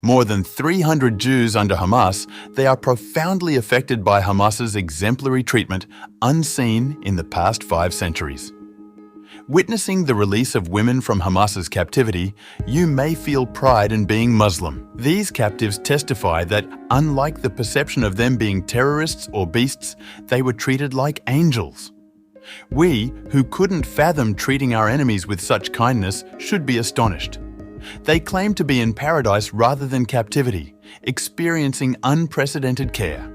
More than 300 Jews under Hamas, they are profoundly affected by Hamas's exemplary treatment, unseen in the past 5 centuries. Witnessing the release of women from Hamas's captivity, you may feel pride in being Muslim. These captives testify that, unlike the perception of them being terrorists or beasts, they were treated like angels. We, who couldn't fathom treating our enemies with such kindness, should be astonished. They claim to be in paradise rather than captivity, experiencing unprecedented care.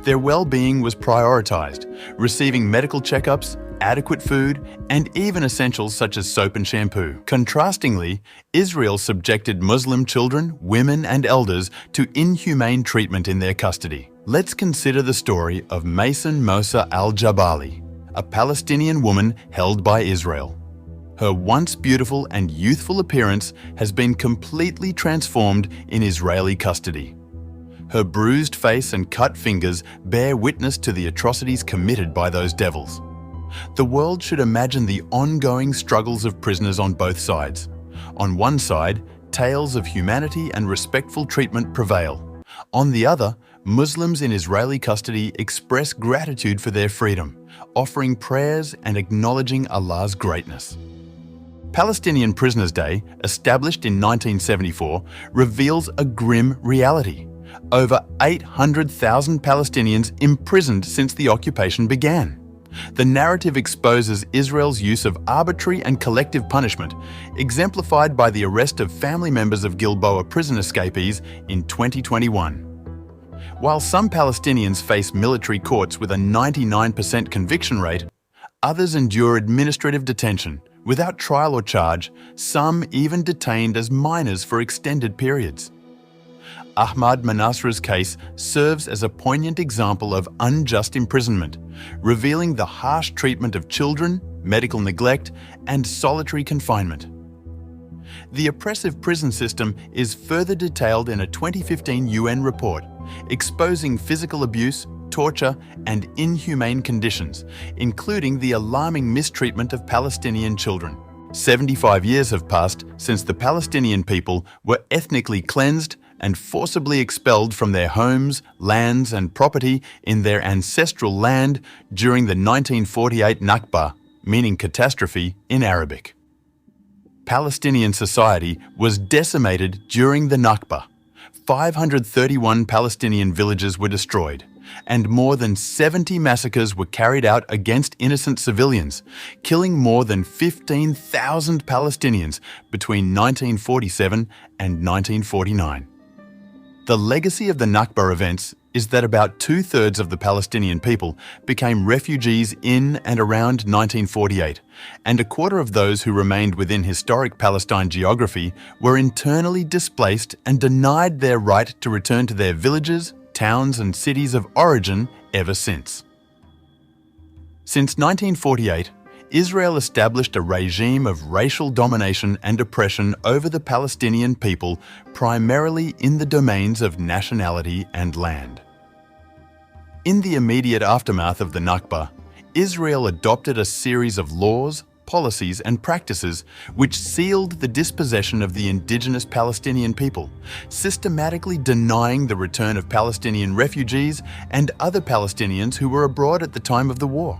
Their well-being was prioritized, receiving medical checkups, adequate food, and even essentials such as soap and shampoo. Contrastingly, Israel subjected Muslim children, women, and elders to inhumane treatment in their custody. Let's consider the story of Mason Mosa al-Jabali, a Palestinian woman held by Israel. Her once beautiful and youthful appearance has been completely transformed in Israeli custody. Her bruised face and cut fingers bear witness to the atrocities committed by those devils. The world should imagine the ongoing struggles of prisoners on both sides. On one side, tales of humanity and respectful treatment prevail. On the other, Muslims in Israeli custody express gratitude for their freedom, offering prayers and acknowledging Allah's greatness. Palestinian Prisoners' Day, established in 1974, reveals a grim reality. Over 800,000 Palestinians imprisoned since the occupation began. The narrative exposes Israel's use of arbitrary and collective punishment, exemplified by the arrest of family members of Gilboa prison escapees in 2021. While some Palestinians face military courts with a 99% conviction rate, others endure administrative detention without trial or charge, some even detained as minors for extended periods. Ahmad Manasra's case serves as a poignant example of unjust imprisonment, revealing the harsh treatment of children, medical neglect, and solitary confinement. The oppressive prison system is further detailed in a 2015 UN report, exposing physical abuse, torture, and inhumane conditions, including the alarming mistreatment of Palestinian children. 75 years have passed since the Palestinian people were ethnically cleansed and forcibly expelled from their homes, lands, and property in their ancestral land during the 1948 Nakba, meaning catastrophe in Arabic. Palestinian society was decimated during the Nakba. 531 Palestinian villages were destroyed, and more than 70 massacres were carried out against innocent civilians, killing more than 15,000 Palestinians between 1947 and 1949. The legacy of the Nakba events is that about 2/3 of the Palestinian people became refugees in and around 1948, and a quarter of those who remained within historic Palestine geography were internally displaced and denied their right to return to their villages, towns, and cities of origin ever since. Since 1948, Israel established a regime of racial domination and oppression over the Palestinian people, primarily in the domains of nationality and land. In the immediate aftermath of the Nakba, Israel adopted a series of laws, policies, and practices which sealed the dispossession of the indigenous Palestinian people, systematically denying the return of Palestinian refugees and other Palestinians who were abroad at the time of the war.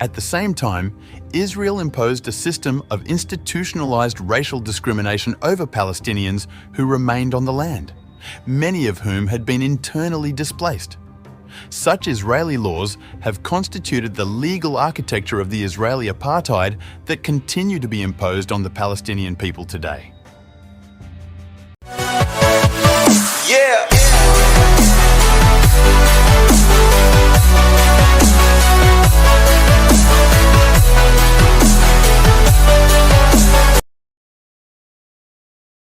At the same time, Israel imposed a system of institutionalized racial discrimination over Palestinians who remained on the land, many of whom had been internally displaced. Such Israeli laws have constituted the legal architecture of the Israeli apartheid that continue to be imposed on the Palestinian people today.